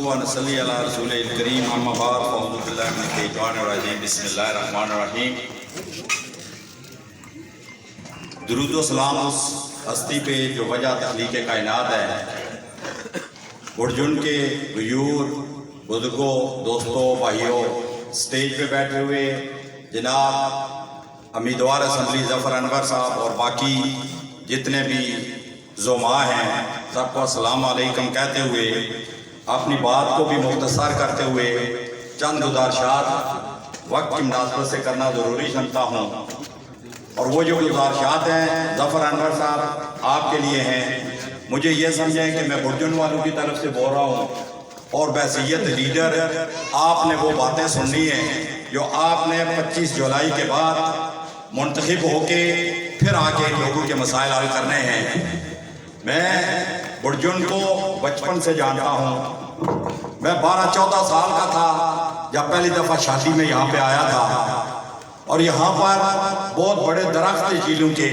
و نصلی علی رسول الکریم اما بعد فاعوذ باللہ من الشیطان الرجیم بسم اللہ الرحمن الرحیم۔ درود و سلام اس ہستی پہ جو وجہ تخلیق کائنات ہے، برجن کے غیور بزرگوں، دوستوں، بھائیوں، سٹیج پہ بیٹھے ہوئے جناب امیدوار اسمبلی ظفر انور صاحب اور باقی جتنے بھی زماں ہیں، سب کو السلام علیکم کہتے ہوئے اپنی بات کو بھی مختصر کرتے ہوئے چند گزارشات وقت کی مناسبت سے کرنا ضروری سمجھتا ہوں۔ اور وہ جو گزارشات ہیں ظفر انور صاحب آپ کے لیے ہیں، مجھے یہ سمجھیں کہ میں برجن والوں کی طرف سے بول رہا ہوں اور بحیثیت لیڈر آپ نے وہ باتیں سننی ہیں جو آپ نے 25 جولائی کے بعد منتخب ہو کے پھر آ کے لوگوں کے مسائل حل کرنے ہیں۔ میں برجن کو بچپن سے جانتا ہوں، میں 12-14 سال کا تھا جب پہلی دفعہ شادی میں یہاں پہ آیا تھا، اور یہاں پر بہت بڑے درخت تھے چیلوں کے،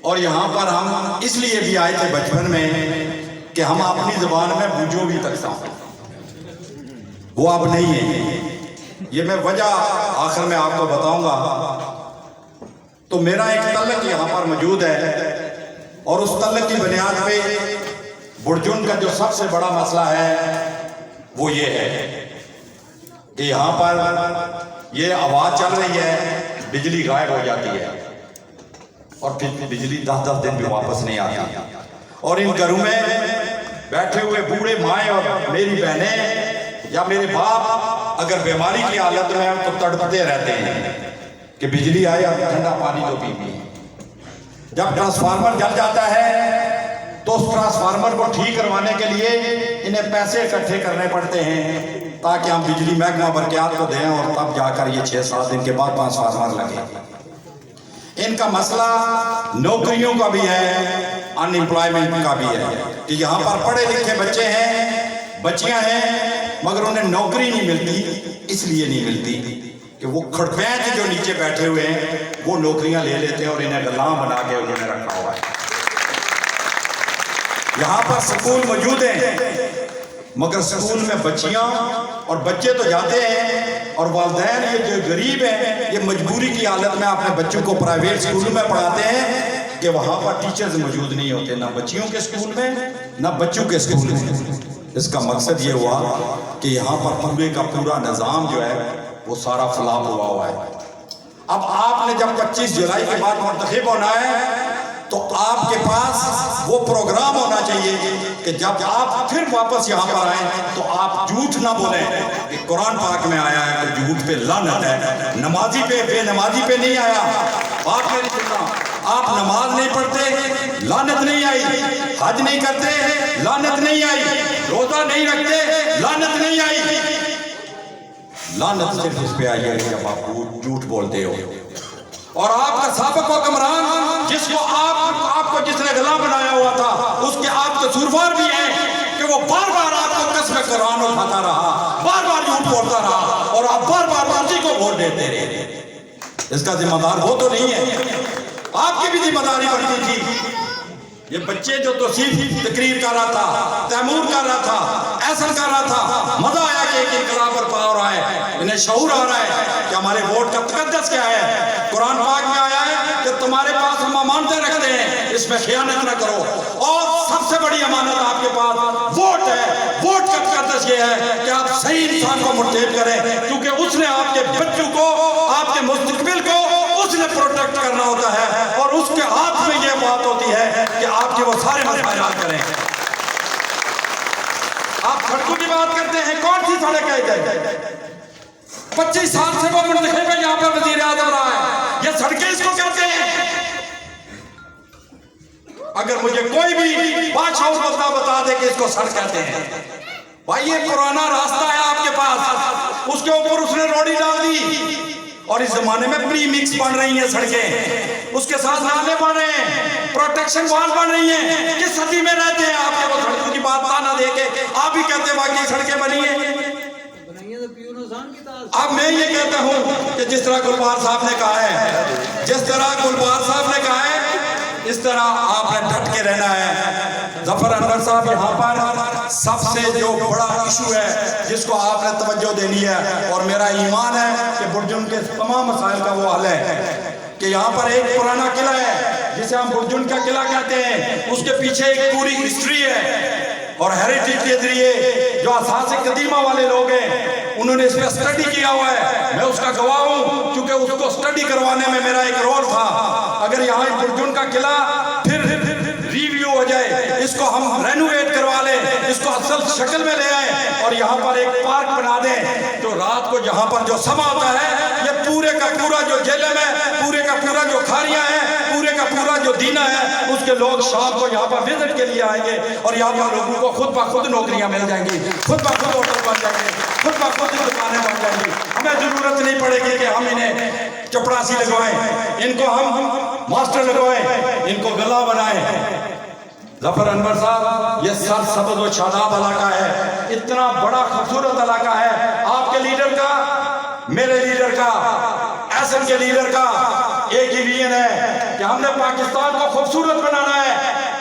اور یہاں پر ہم اس لیے بھی آئے تھے بچپن میں کہ ہم اپنی زبان میں بوجھو بھی تک سکتے، وہ اب نہیں ہے۔ یہ میں وجہ آخر میں آپ کو بتاؤں گا۔ تو میرا ایک تعلق یہاں پر موجود ہے، اور اس تعلق کی بنیاد پہ برجن کا جو سب سے بڑا مسئلہ ہے وہ یہ ہے کہ یہاں پر یہ آواز چل رہی ہے، بجلی غائب ہو جاتی ہے، اور پھر بجلی 10 دن بھی واپس نہیں آتی، اور ان گھروں میں بیٹھے ہوئے بوڑھے مائیں اور میری بہنیں یا میرے باپ اگر بیماری کی حالت میں تو تڑپتے رہتے ہیں کہ بجلی آئے اور ٹھنڈا پانی تو پی۔ جب ٹرانسفارمر جل جاتا ہے تو اس ٹرانسفارمر کو ٹھیک کروانے کے لیے انہیں پیسے اکٹھے کرنے پڑتے ہیں تاکہ ہم بجلی محکمہ برقیات کو دیں، اور تب جا کر یہ 6-7 دن کے بعد ٹرانسفارمر لگے۔ ان کا مسئلہ نوکریوں کا بھی ہے، ان امپلائمنٹ کا بھی ہے کہ یہاں پر پڑھے لکھے بچے ہیں، بچیاں ہیں، مگر انہیں نوکری نہیں ملتی۔ اس لیے نہیں ملتی کہ وہ کھڑپینچ جو نیچے بیٹھے ہوئے ہیں وہ نوکریاں لے لیتے ہیں اور انہیں غلام بنا کے انہوں نے رکھا ہوا ہے۔ یہاں پر سکول موجود ہیں، مگر سکول میں بچیاں اور بچے تو جاتے ہیں، اور والدین یہ جو غریب ہیں یہ مجبوری کی حالت میں اپنے بچوں کو پرائیویٹ سکول میں پڑھاتے ہیں کہ وہاں پر ٹیچرز موجود نہیں ہوتے، نہ بچیوں کے سکول میں نہ بچوں کے سکول میں۔ اس کا مقصد یہ ہوا کہ یہاں پر پورے کا پورا نظام جو ہے وہ سارا فلاپ ہوا ہے۔ اب آپ نے جب 25 جولائی کے بعد منتخب ہونا ہے تو آپ کے پاس وہ پروگرام ہونا چاہیے کہ جب آپ پھر واپس یہاں پر آئیں تو آپ جھوٹ نہ بولیں کہ قرآن پاک میں آیا ہے کہ جھوٹ پہ لعنت ہے، نمازی پہ بے نمازی پہ نہیں آیا۔ بات میری سننا، آپ نماز نہیں پڑھتے لعنت نہیں آئی، حج نہیں کرتے لعنت نہیں آئی، روزہ نہیں رکھتے لعنت نہیں آئی۔ لعنت صرف اس پہ آئی ہے جب آپ جھوٹ بولتے ہو۔ اور آپ کا سابق حکمران جس کو آپ کو جس نے غلام بنایا ہوا تھا، اس کے آپ قصوروار بھی ہیں کہ وہ بار بار آپ کو قسم قرآن اٹھاتا رہا، بار بار جھوٹ بولتا رہا، اور آپ بار بار اسی کو ووٹ دیتے رہے۔ اس کا ذمہ دار وہ تو نہیں ہے، آپ کی بھی ذمہ داری بنتی تھی۔ یہ بچے جو توصیف تقریر کر رہا تھا، تیمور کر رہا تھا، ایسن کر رہا تھا، مزہ آیا کہ ایک انقلاب برپا ہو رہا ہے، انہیں شعور آ رہا ہے کہ ہمارے ووٹ کا تقدس کیا ہے۔ قرآن پاک میں آیا ہے کہ تمہارے پاس ہم امانتیں رکھتے ہیں، اس میں خیانت نہ کرو، اور سب سے بڑی امانت آپ کے پاس ووٹ ہے۔ ووٹ کا تقدس یہ ہے کہ آپ صحیح انسان کو مرتب کریں، کیونکہ اس نے آپ کے بچوں کو، آپ کے مستقبل کو اس نے پروٹیکٹ کرنا ہوتا ہے، اور اس کے ہاتھ میں یہ بات ہوتی ہے کہ آپ کے وہ سارے مسائل حل کریں۔ آپ سڑکوں کی بات کرتے ہیں، کون سی سڑک ہے؟ 25 سال سے وہ منتخب ہے، یہاں پر وزیر اعظم رہا ہے، یہ سڑکیں اس کو کہتے ہیں۔ اگر مجھے کوئی بھی بادشاہ بتا دے کہ اس کو سڑک کہتے ہیں، بھائی یہ پرانا راستہ ہے آپ کے پاس، اس کے اوپر اس نے روڑی ڈال دی، اور اس زمانے میں پری مکس بن رہی ہیں سڑکیں، اس کے ساتھ نالے بن رہے ہیں، پروٹیکشن وال بن رہی ہیں۔ کس صدی میں رہتے ہیں آپ کے وہ سڑکوں کی بات نہ دے کے آپ ہی کہتے ہیں باقی سڑکیں بنی ہیں۔ اب میں یہ کہتا ہوں کہ جس طرح گلبہار صاحب نے کہا ہے، جس طرح گلبہار صاحب نے کہا ہے اس طرح آپ نے ڈٹ کے رہنا ہے۔ ظفر انور صاحب یہاں پر سب سے جو بڑا ایشو ہے جس کو آپ نے توجہ دینی ہے، اور میرا ایمان ہے کہ برجن کے تمام مسائل کا وہ حل ہے، کہ یہاں پر ایک پرانا قلعہ ہے جسے ہم برجن کا قلعہ کہتے ہیں، اس کے پیچھے ایک پوری ہسٹری ہے، اور ہیریٹیج کے ذریعے جو اساس قدیمہ والے لوگ ہیں انہوں نے اس پہ اسٹڈی کیا ہوا ہے۔ میں اس کا گواہ ہوں کیونکہ اس کو اسٹڈی کروانے میں میرا ایک رول تھا۔ اگر یہاں برجن کا قلعہ پھر ریویو ہو جائے، اس کو ہم رینوویٹ کروا لیں، اس کو اصل شکل میں لے آئیں اور یہاں پر ایک پارک بنا دیں، تو رات کو یہاں پر جو سما ہوتا ہے یہ پورے کا پورا جو جیلم ہے، پورے کا پورا جو کھاریاں ہیں، پورے کا پورا جو دینہ ہے، اس کے لوگ شام کو یہاں پر وزٹ کے لیے آئیں گے اور یہاں پر لوگوں کو خود بخود نوکریاں مل جائیں گی، خود بخود ہوٹل بن جائیں گے، خود بخود دکانیں بن جائیں گی۔ ہمیں ضرورت نہیں پڑے گی کہ ہم انہیں چپڑاسی لگوائیں، ان کو ہم ماسٹر لگوائیں، ان کو گلا بنائیں۔ ظفر انور صاحب یہ سر سبز و شاداب علاقہ ہے، اتنا بڑا خوبصورت علاقہ ہے۔ آپ کے لیڈر کا، میرے لیڈر کا، ایسن کے لیڈر کا ایک ہی ویژن ہے کہ ہم نے پاکستان کو خوبصورت بنانا ہے،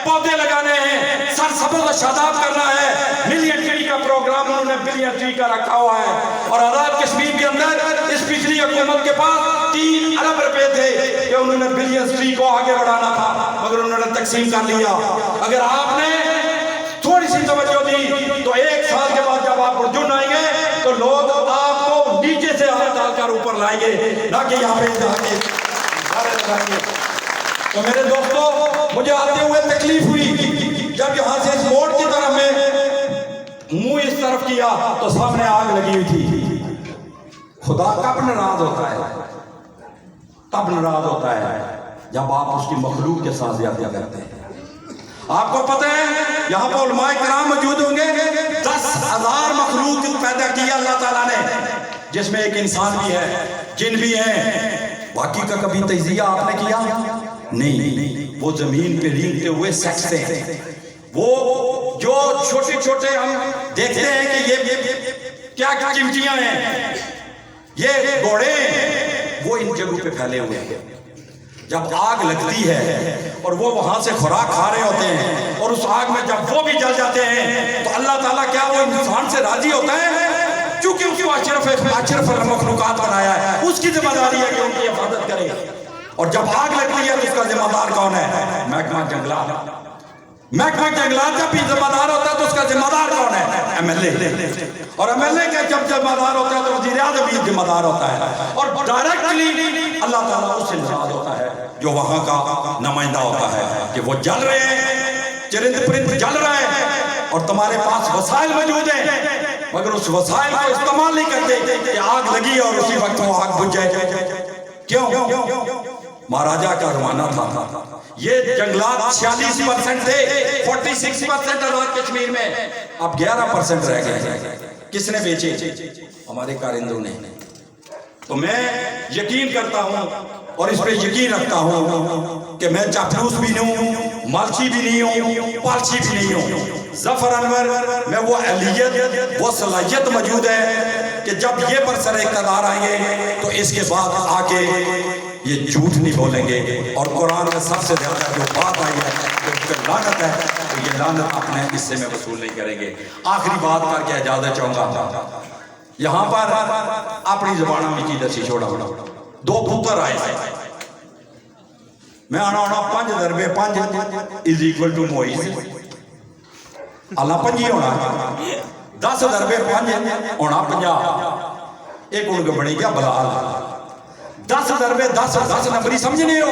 پودے لگانے ہیں، سر سبز و شاداب کرنا ہے۔ ملین ٹری کا پروگرام انہوں نے بلین ٹری کا رکھا ہوا ہے، اور آزاد کشمیر کے اندر اس پچھلی حکومت کے پاس 3 ارب روپے تھے کہ انہوں نے بلین ٹری کو آگے بڑھانا تھا، مگر انہوں نے تقسیم کر لیا۔ اگر آپ نے تھوڑی سی توجہ دی تو 1 سال کے بعد جب آپ برجن آئیں گے تو لوگ آپ کو نیچے سے ہاتھ ڈال کر اوپر لائیں گے، نہ کہ یہاں پہ لگائیں گے۔ تو میرے دوستو، مجھے آتے ہوئے تکلیف ہوئی جب یہاں سے اس موڑ کی طرف میں منہ اس طرف کیا تو سامنے آگ لگی ہوئی تھی۔ خدا کب ناراض ہوتا ہے؟ تب ناراض ہوتا ہے جب آپ اس کی مخلوق کے ساتھ زیادہ کرتے ہیں۔ آپ کو پتہ ہے یہاں پر علماء کرام موجود ہوں گے، 10,000 مخلوق پیدا کیا اللہ تعالیٰ نے، جس میں ایک انسان بھی ہے، جن بھی ہیں، باقی کا کبھی تجزیہ آپ نے کیا نہیں۔ وہ زمین پہ رینگتے ہوئے سیکستے ہیں، وہ جو چھوٹے چھوٹے ہم دیکھتے ہیں کہ یہ کیا چمٹیاں ہیں، یہ گھوڑے ہیں، وہ ان جگہوں پہ پھیلے ہوئے ہیں۔ جب آگ لگتی ہے اور وہ وہاں سے خوراک کھا رہے ہوتے ہیں اور اس آگ میں جب وہ بھی جل جاتے ہیں تو اللہ تعالیٰ کیا وہ انسان سے راضی ہوتا ہے؟ چونکہ اس کو اشرف المخلوقات بنایا ہے، اس کی ذمہ داری ہے کہ ان کی حفاظت کرے۔ اور جب آگ لگتی ہے تو اس کا ذمہ دار کون ہے؟ محکمہ جنگلات۔ محکمہ جنگلات جب بھی ذمہ دار ہوتا ہے تو اس کا ذمہ دار کون ہے؟ MLA۔ اور MLA کا جب ذمہ دار ہوتا ہے تو وزیر اعظم بھی ذمہ دار ہوتا ہے، اور ڈائریکٹلی اللہ تعالیٰ اس سے ناراض ہوتا ہے جو وہاں کا نمائندہ ہوتا ہے کہ وہ جل رہے ہیں، چرند پرند جل رہے ہیں اور تمہارے پاس وسائل موجود ہیں، مگر اس وسائل کو استعمال نہیں کرتے کہ آگ لگی اور اسی وقت وہ آگ بجھ جائے۔ کیوں؟ مہاراجہ کا زمانہ تھا، یہ جنگلات 46% تھے، 46% آزاد کشمیر میں، اب 11% رہ گئے۔ کس نے بیچے؟ ہمارے کارندوں نے۔ تو میں یقین کرتا ہوں اور اس پہ یقین رکھتا ہوں کہ میں چاپلوس بھی نہیں ہوں، مالچی بھی نہیں ہوں، پالچی بھی نہیں ہوں۔ ظفر انور میں وہ اہلیت، وہ صلاحیت موجود ہے کہ جب یہ برسر اقتدار آئیں گے تو اس کے بعد آ کے یہ جھوٹ نہیں بولیں گے، اور قرآن میں سب سے زیادہ جو بات آئی ہے کہ اس پر لعنت ہے تو یہ لعنت اپنے حصے میں وصول نہیں کریں گے۔ آخری بات کر کے اجازت چاہوں گا، یہاں پر اپنی زبانہ میں کی دسی چھوڑا 2 پتر آئے تھے، میں آنا 5 ضربے 5 = موئیز، اللہ 5 ہونا، 10 ضربے 5 ہونا 50، ایک ان کو بڑی گیا بلال، 10 ضربے 10 نمبری سمجھنے ہو،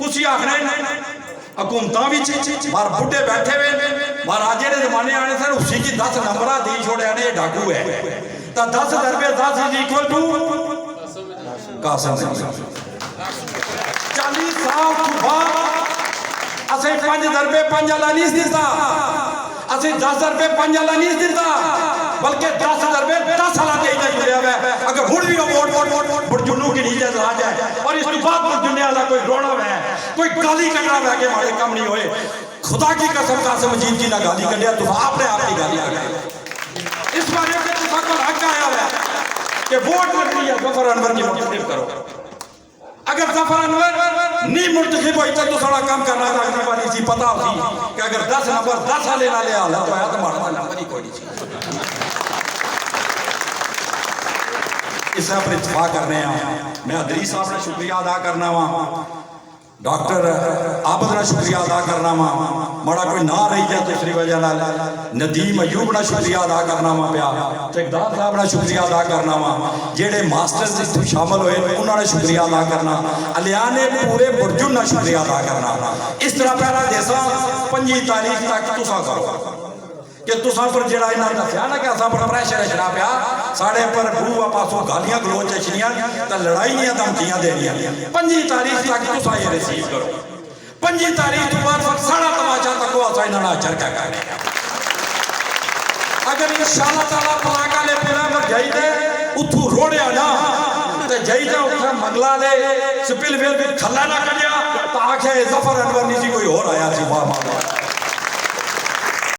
اسی آخرے حکومتاں بھی مار بڑھے بیٹھے ہوئے، مہاراجے نے زمانے آنے سے اسی کی 10 نمبرہ دی چھوڑے آنے، یہ ڈاکو ہے، تا 10 ضربے 10 = قاسم نے 40 سال تو بعد اسے 5 ضربے 5 اللہ نہیں دیتا، اسے 10 ضربے 5 اللہ نہیں دیتا، بلکہ 10 ضربے 10 اللہ دے جڑیا ہے۔ اگر ہن بھی ووٹ برجنوں کی نیچے آ جائے اور اس کے بعد برجنے والا کوئی رونا ہے، کوئی گالی کرنا ہے کہ ہمارے کم نہیں ہوئے، خدا کی قسم قاسم مجید کی نہ گالی کڈیا تو آپ نے آپ کی گالی کڈی۔ اس بارے میں اتفاق پر حق آیا ہے کہ ووٹ لگنی ہے ظفر انور کی منتخب کرو۔ اگر ظفر انور نہیں منتخب ہوئی تو سڑا کام کرنا اگلی باری سی پتا ہوتی کہ اگر 10 نمبر 10 سالے نہ لے آلہ تو آیا تو مارا نمبر ہی کوئی نہیں سی. اس سے پر اتفاق کرنے ہیں. میں ادریس صاحب نے شکریہ ادا کرنا ہوا, ڈاکٹر عابد نے شکریہ ادا کرنا ہوا, مڑا کوئی نہ رہی جائے تیسری وجہ ندیم ایوب نے شکریہ ادا کرنا ہوا پیا, ٹھیکدار صاحب نے شکریہ ادا کرنا ہوا, جیڑے ماسٹرز اس شامل ہوئے انہوں نے شکریہ ادا کرنا, علیانے پورے برجن نے شکریہ ادا کرنا. اس طرح پہلا دیسا 5 تاریخ تک تسا کرو کہ تسا پر جڑا انہاں دسیا نا کہ اساں پر پریشر چڑھا پیا, ساڑے پر بو پاسوں گالیاں گلوچ چڑھیاں تے لڑائیاں دھمکیاں دینیاں. 5 تاریخ تک تسا یہ ریسیو کرو. 5 تاریخ تو بعد ساڑا تماشا تکو اساں انہاں اچر کیا کرنے. اگر انشاءاللہ تعالیٰ پلاکا لے پینا پر جائی دے اتھو روڑیا نا تے جائی دے اتھا منگلا لے سپل ویل بھی کھلا نہ کریا تا آکھے ظفر انور نہیں سی کوئی اور آیا سی.